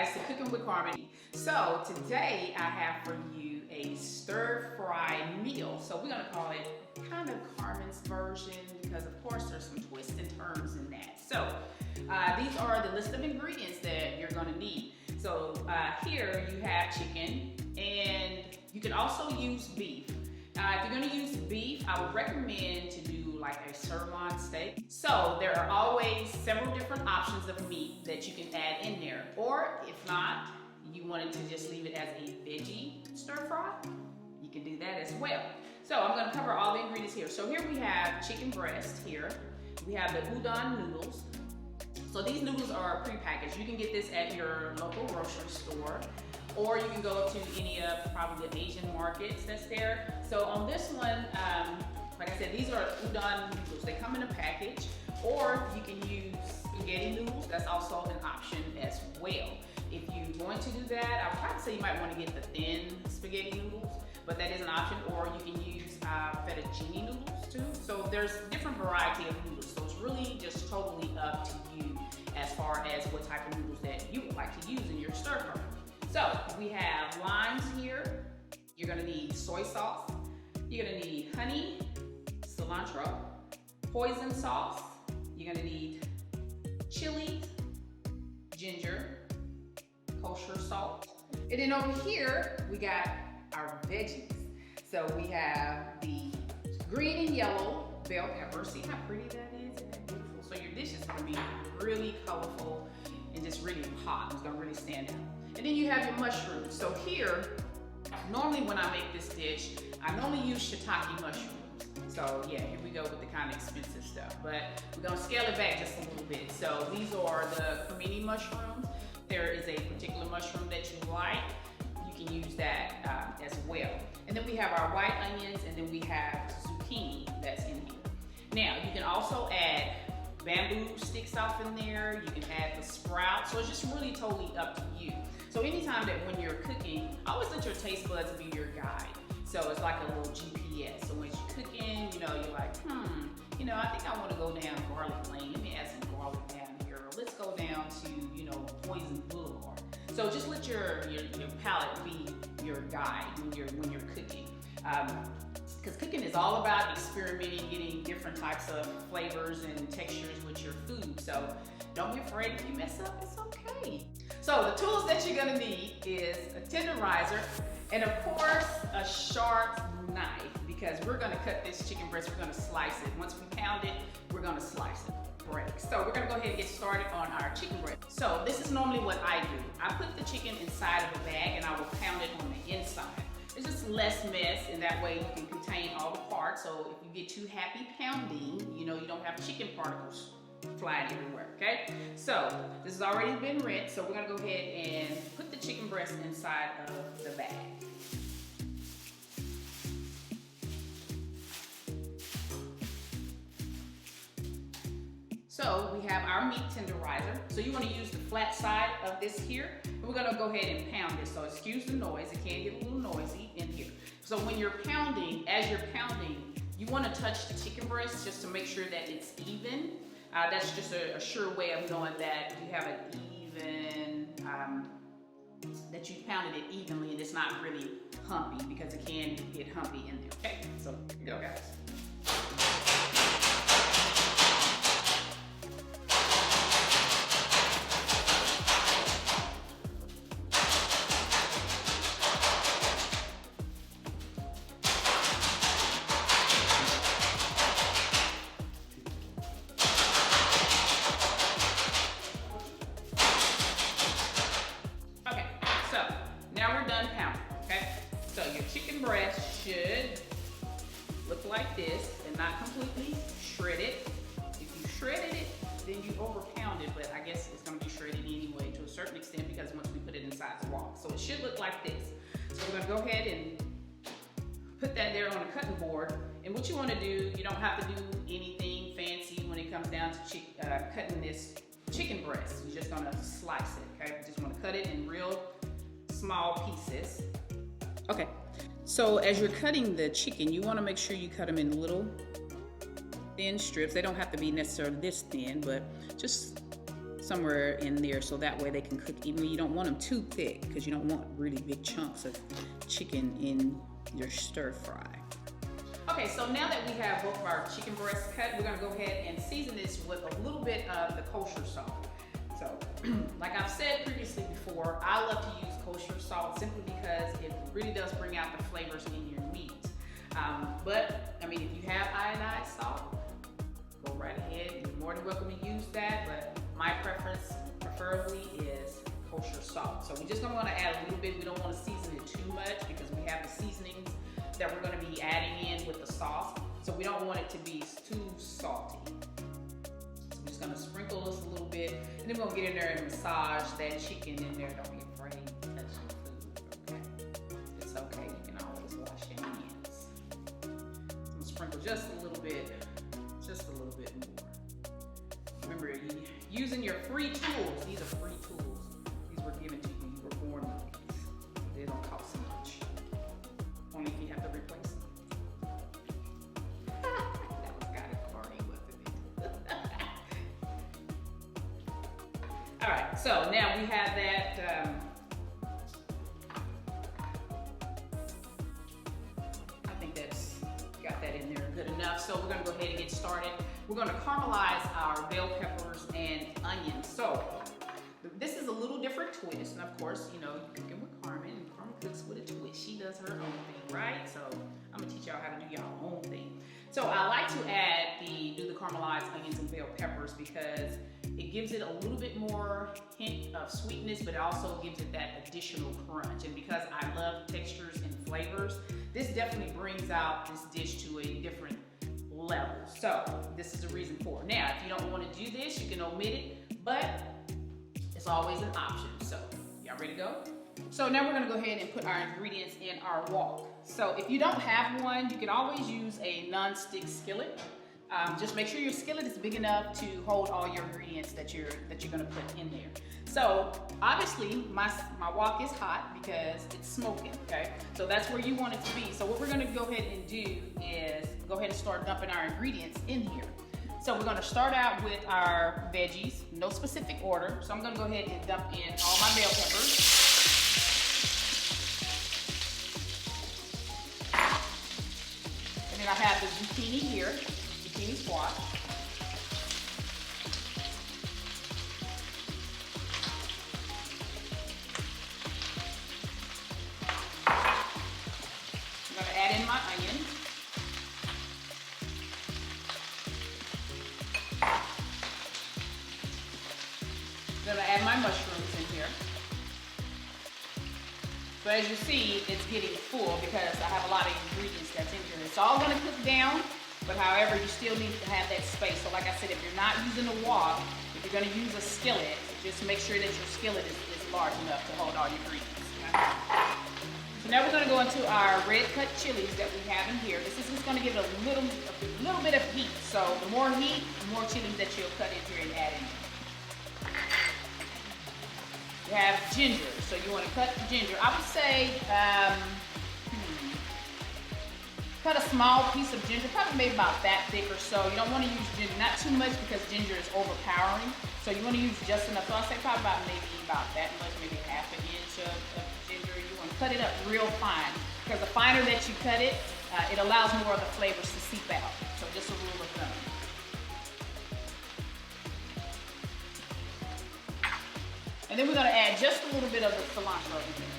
guys to Cooking with Carmen. So today I have for you a stir-fry meal. So we're gonna call it kind of Carmen's version because of course there's some twists and turns in that. So these are the list of ingredients that you're gonna need. So here you have chicken, and you can also use beef. If you're gonna use beef, I would recommend to do like a sirloin steak. So there are always several different options of meat that you can add in there. Or if not, you wanted to just leave it as a veggie stir fry, you can do that as well. So I'm gonna cover all the ingredients here. So here we have chicken breast here. We have the udon noodles. So these noodles are prepackaged. You can get this at your local grocery store, or you can go to any of probably the Asian markets that's there. So on this one, like I said, these are udon noodles. They come in a package, or you can use spaghetti noodles. That's also an option as well. If you're going to do that, I would probably say you might want to get the thin spaghetti noodles, but that is an option. Or you can use fettuccine noodles too. So there's different variety of noodles. So it's really just totally up to you as far as what type of noodles that you would like to use in your stir fry. So we have limes here. You're gonna need soy sauce. You're gonna need honey, cilantro, hoisin sauce. You're gonna need chili, ginger, kosher salt. And then over here, we got our veggies. So we have the green and yellow bell pepper. See how pretty that is? Isn't that beautiful? So your dish is gonna be really colorful and just really hot. It's gonna really stand out. And then you have your mushrooms. So here, normally when I make this dish, I normally use shiitake mushrooms. So yeah, here we go with the kind of expensive stuff. But we're gonna scale it back just a little bit. So these are the cremini mushrooms. There is a particular mushroom that you like. You can use that as well. And then we have our white onions, and then we have zucchini that's in here. Now, you can also add bamboo sticks off in there. You can add the sprouts. So it's just really totally up to you. So anytime that when you're cooking, always let your taste buds be your guide. So it's like a little GPS. So when you're cooking, you know, you're like, I think I want to go down garlic lane. Let me add some garlic down here. Or let's go down to, Poison Boulevard. So just let your palate be your guide when you're cooking. Because cooking is all about experimenting, getting different types of flavors and textures with your food. So don't be afraid if you mess up, it's okay. So the tools that you're gonna need is a tenderizer and of course a sharp knife, because we're gonna cut this chicken breast, we're gonna slice it. Once we pound it, we're gonna slice it. Break. So we're gonna go ahead and get started on our chicken breast. So this is normally what I do. I put the chicken inside of a bag and I will pound it on the inside. It's just less mess, and that way you can contain all the parts. So if you get too happy pounding, you don't have chicken particles flying everywhere, okay? So this has already been rinsed, so we're gonna go ahead and put the chicken breast inside of the bag. So we have our meat tenderizer. So you want to use the flat side of this here. And we're gonna go ahead and pound this. So excuse the noise, it can get a little noisy in here. So when you're pounding, as you're pounding, you want to touch the chicken breast just to make sure that it's even. That's just a sure way of knowing that you have an even, that you pounded it evenly and it's not really humpy, because it can get humpy in there. Okay, so here we go, guys. Chicken breast should look like this and not completely shredded. If you shredded it, then you overpound it, but I guess it's gonna be shredded anyway to a certain extent, because once we put it inside the wall. So it should look like this. So we're gonna go ahead and put that there on a cutting board. And what you wanna do, you don't have to do anything fancy when it comes down to cutting this chicken breast. You're just gonna slice it, okay? You just wanna cut it in real small pieces. Okay. So as you're cutting the chicken, you want to make sure you cut them in little thin strips. They don't have to be necessarily this thin, but just somewhere in there so that way they can cook. Even you don't want them too thick because you don't want really big chunks of chicken in your stir fry. Okay, so now that we have both of our chicken breasts cut, we're gonna go ahead and season this with a little bit of the kosher salt. So, like I've said previously before, I love to use kosher salt simply because it really does bring out the flavors in your meat. But, I mean, if you have iodized salt, go right ahead. You're more than welcome to use that, but my preference, preferably, is kosher salt. So we're just gonna wanna add a little bit. We don't wanna season it too much because we have the seasonings that we're gonna be adding in with the sauce. So we don't want it to be too salty. So we're just gonna sprinkle this a little bit, and then we're gonna get in there and massage that chicken in there. Don't be afraid to touch your food, okay? It's okay, you can always wash your hands. So I'm gonna sprinkle just a little bit more. Remember, using your free tools. These are free tools. These were given to you. You were born with these. They don't cost so much. Only if you have to replace them. That was kind of corny, wasn't it? All right, so now we have that. I think that's got that in there good enough. So we're gonna go ahead and get started. We're gonna caramelize our bell peppers and onions. So this is a little different twist, and of course, you know, cooking with Carmen, and Carmen cooks with a twist. She does her own thing, right? So I'm gonna teach y'all how to do y'all own thing. So I like to do the caramelized onions and bell peppers because it gives it a little bit more hint of sweetness, but it also gives it that additional crunch. And because I love textures and flavors, this definitely brings out this dish to a different level. So this is the reason for it. Now, if you don't want to do this, you can omit it, but it's always an option. So y'all ready to go? So now we're gonna go ahead and put our ingredients in our wok. So if you don't have one, you can always use a non-stick skillet. Just make sure your skillet is big enough to hold all your ingredients that you're gonna put in there. So obviously my wok is hot because it's smoking, okay? So that's where you want it to be. So what we're gonna go ahead and do is go ahead and start dumping our ingredients in here. So we're gonna start out with our veggies, no specific order. So I'm gonna go ahead and dump in all my bell peppers. And then I have the zucchini here, zucchini squash. I'm gonna add in my onions. I'm gonna add my mushrooms in here. So as you see, it's getting full because I have a lot of ingredients that's in here. It's all gonna cook down, but however, you still need to have that space. So like I said, if you're not using a wok, if you're gonna use a skillet, just make sure that your skillet is large enough to hold all your ingredients. Okay? So now we're gonna go into our red cut chilies that we have in here. This is just gonna give it a little bit of heat. So the more heat, the more chilies that you'll cut in here and add in. You have ginger, so you want to cut ginger. I would say cut a small piece of ginger, probably maybe about that thick or so. You don't want to use ginger, not too much because ginger is overpowering. So you want to use just enough. So I'll say probably about that much, maybe half an inch of ginger. You want to cut it up real fine because the finer that you cut it, it allows more of the flavors to seep out. So just a rule of thumb. And then we're gonna add just a little bit of the cilantro in there.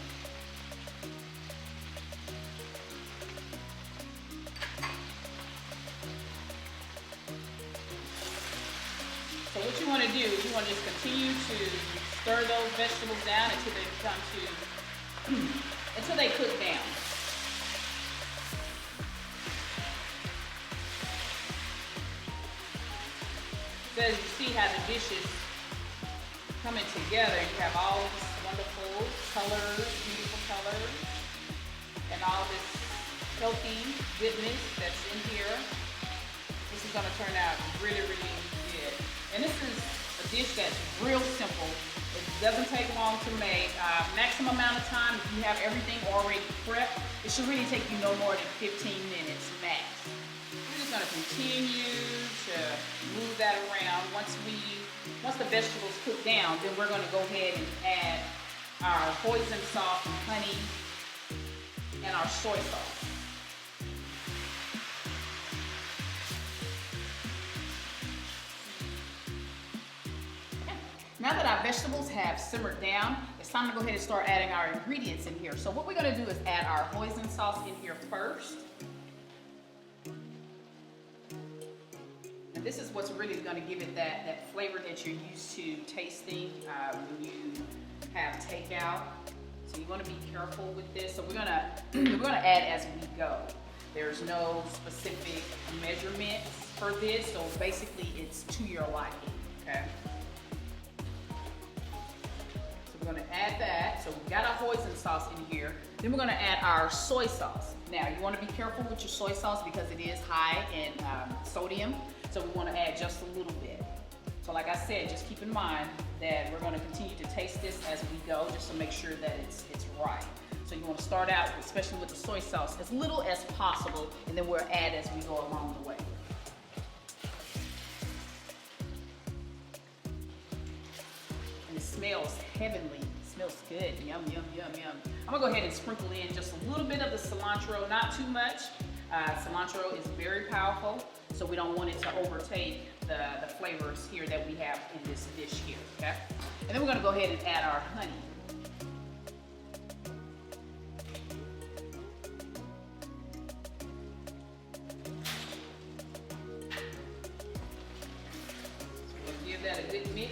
So what you wanna do is you wanna just continue to stir those vegetables down until they come to, until they cook down. So as you see how the dish is coming together, you have all these wonderful colors, beautiful colors, and all this healthy goodness that's in here. This is gonna turn out really, really good. And this is a dish that's real simple. It doesn't take long to make. Maximum amount of time, if you have everything already prepped, it should really take you no more than 15 minutes max. We're just going to continue to move that around. Once the vegetables cook down, then we're going to go ahead and add our hoisin sauce, honey, and our soy sauce. Now that our vegetables have simmered down, it's time to go ahead and start adding our ingredients in here. So what we're going to do is add our hoisin sauce in here first. And this is what's really going to give it that flavor that you're used to tasting when you have takeout. So you want to be careful with this. So we're gonna add as we go. There's no specific measurements for this, so basically it's to your liking. Okay. We're going to add that. So we've got our hoisin sauce in here. Then we're going to add our soy sauce. Now you want to be careful with your soy sauce because it is high in sodium. So we want to add just a little bit. So like I said, just keep in mind that we're going to continue to taste this as we go, just to make sure that it's right. So you want to start out, especially with the soy sauce, as little as possible, and then we'll add as we go along the way. And it smells heavenly. It smells good. Yum, yum, yum, yum. I'm gonna go ahead and sprinkle in just a little bit of the cilantro, not too much. Cilantro is very powerful, so we don't want it to overtake the flavors here that we have in this dish here, okay? And then we're gonna go ahead and add our honey. So we'll give that a good mix.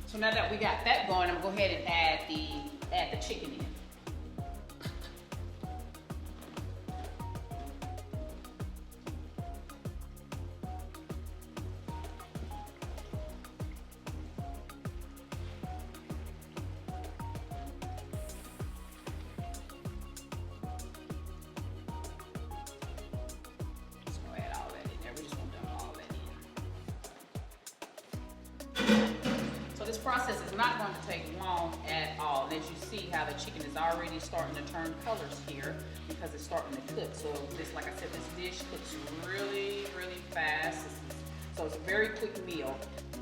So now that we got that going, I'm gonna go ahead and add the chicken in. Just gonna add all that in there. We just want to dump all that in. So this process is not going to take long at all. And as you see how the chicken is already starting to turn colors here because it's starting to cook. So this, like I said, this dish cooks really, really fast. So it's a very quick meal.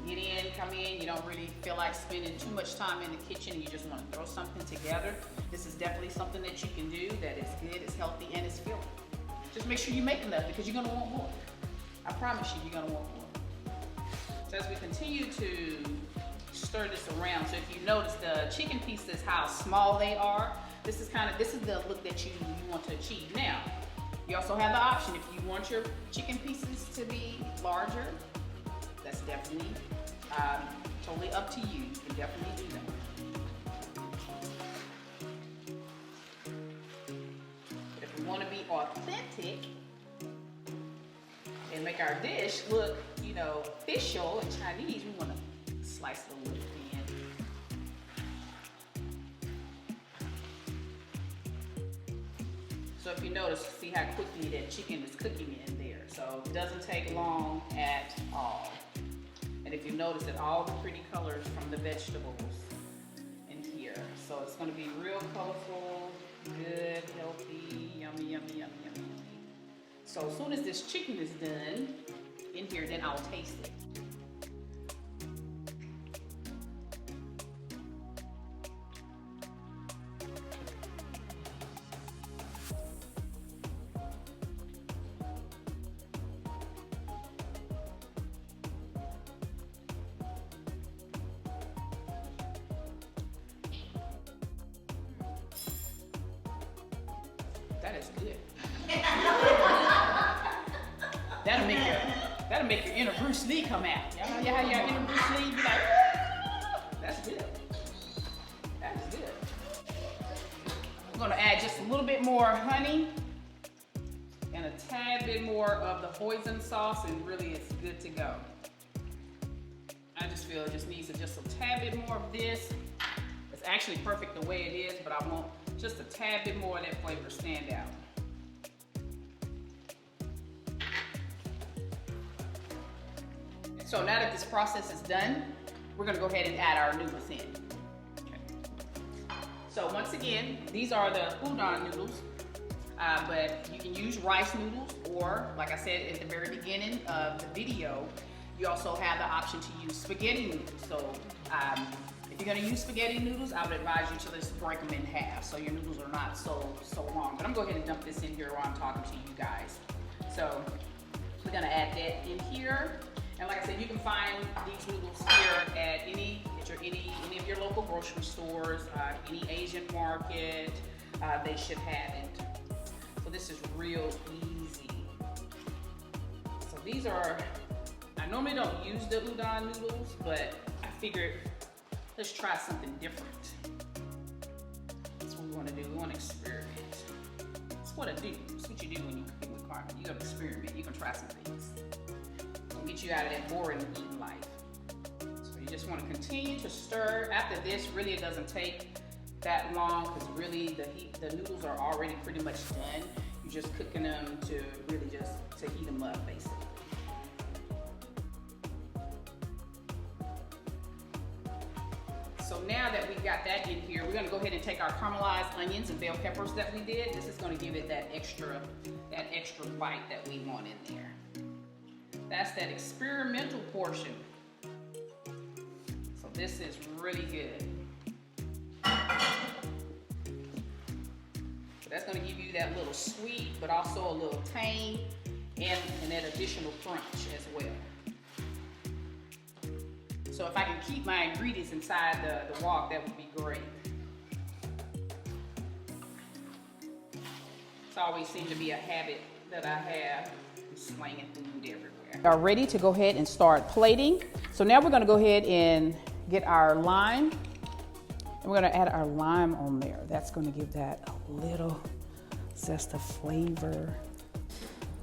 Get in, come in, you don't really feel like spending too much time in the kitchen. You just want to throw something together. This is definitely something that you can do that is good, it's healthy, and it's filling. Just make sure you make enough because you're going to want more. I promise you, you're going to want more. So as we continue to stir this around, so if you notice the chicken pieces, how small they are, this is the look that you want to achieve. Now, you also have the option, if you want your chicken pieces to be larger, that's definitely totally up to you. You can definitely do that. If we want to be authentic and make our dish look, you know, official and Chinese, we want to slice it a little thin. So if you notice, see how quickly that chicken is cooking in there. So it doesn't take long at all. And if you notice that all the pretty colors from the vegetables in here. So it's gonna be real colorful, good, healthy, yummy, yummy, yummy, yummy, yummy. So as soon as this chicken is done in here, then I'll taste it. That is good. That'll make your inner Bruce Lee come out. Y'all know how your inner Bruce Lee be like, that's good. That is good. I'm gonna add just a little bit more honey and a tad bit more of the hoisin sauce, and really it's good to go. I just feel it just needs just a tad bit more of this. It's actually perfect the way it is, but I want just a tad bit more of that flavor stand out. So now that this process is done, we're gonna go ahead and add our noodles in. So once again, these are the udon noodles, but you can use rice noodles, or like I said at the very beginning of the video, you also have the option to use spaghetti noodles. So if you're gonna use spaghetti noodles, I would advise you to just break them in half so your noodles are not so long. But I'm going to go ahead and dump this in here while I'm talking to you guys. So we're gonna add that in here. And like I said, you can find these noodles here at any of your local grocery stores, any Asian market, they should have it. So this is real easy. So these are, I normally don't use the udon noodles, but I figured let's try something different. That's what we want to do. We want to experiment. That's what I do. That's what you do when you're cooking with Carmen. You're going to experiment. You're going to try some things. Get you out of that boring eating life. So you just want to continue to stir. After this, really it doesn't take that long because really the noodles are already pretty much done. You're just cooking them to really just to heat them up basically. So now that we've got that in here, we're going to go ahead and take our caramelized onions and bell peppers that we did. This is going to give it that extra bite that we want in there. That's that experimental portion. So this is really good. So that's going to give you that little sweet, but also a little tang and that additional crunch as well. So if I can keep my ingredients inside the wok, that would be great. It's always seemed to be a habit that I have, slanging food everywhere. Are ready to go ahead and start plating. So now we're going to go ahead and get our lime. And we're going to add our lime on there. That's going to give that a little zest of flavor.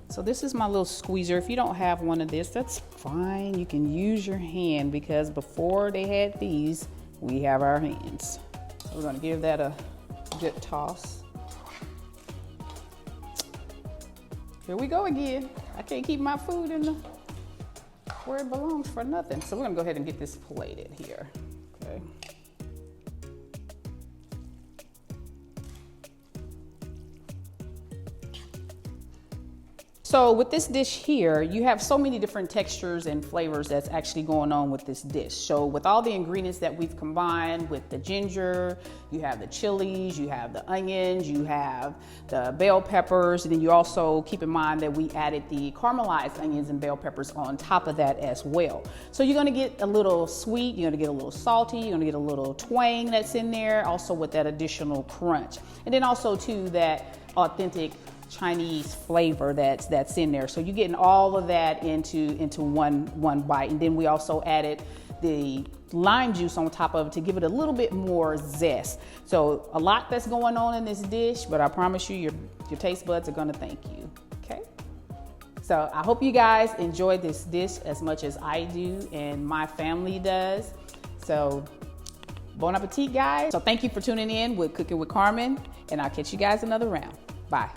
So this is my little squeezer. If you don't have one of this, that's fine. You can use your hand because before they had these, we have our hands. So we're going to give that a good toss. Here we go again. I can't keep my food in where it belongs for nothing. So we're gonna go ahead and get this plated here, okay? So with this dish here, you have so many different textures and flavors that's actually going on with this dish. So with all the ingredients that we've combined with the ginger, you have the chilies, you have the onions, you have the bell peppers, and then you also keep in mind that we added the caramelized onions and bell peppers on top of that as well. So you're gonna get a little sweet, you're gonna get a little salty, you're gonna get a little twang that's in there, also with that additional crunch. And then also too, that authentic Chinese flavor that's in there. So you're getting all of that into one bite. And then we also added the lime juice on top of it to give it a little bit more zest. So a lot that's going on in this dish, but I promise you, your taste buds are gonna thank you, okay? So I hope you guys enjoyed this dish as much as I do and my family does. So bon appetit, guys. So thank you for tuning in with Cooking with Carmen, and I'll catch you guys another round. Bye.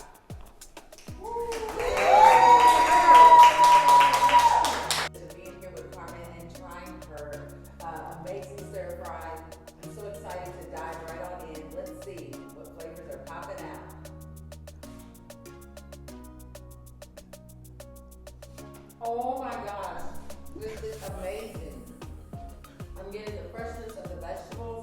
Oh my gosh, this is amazing. I'm getting the freshness of the vegetables.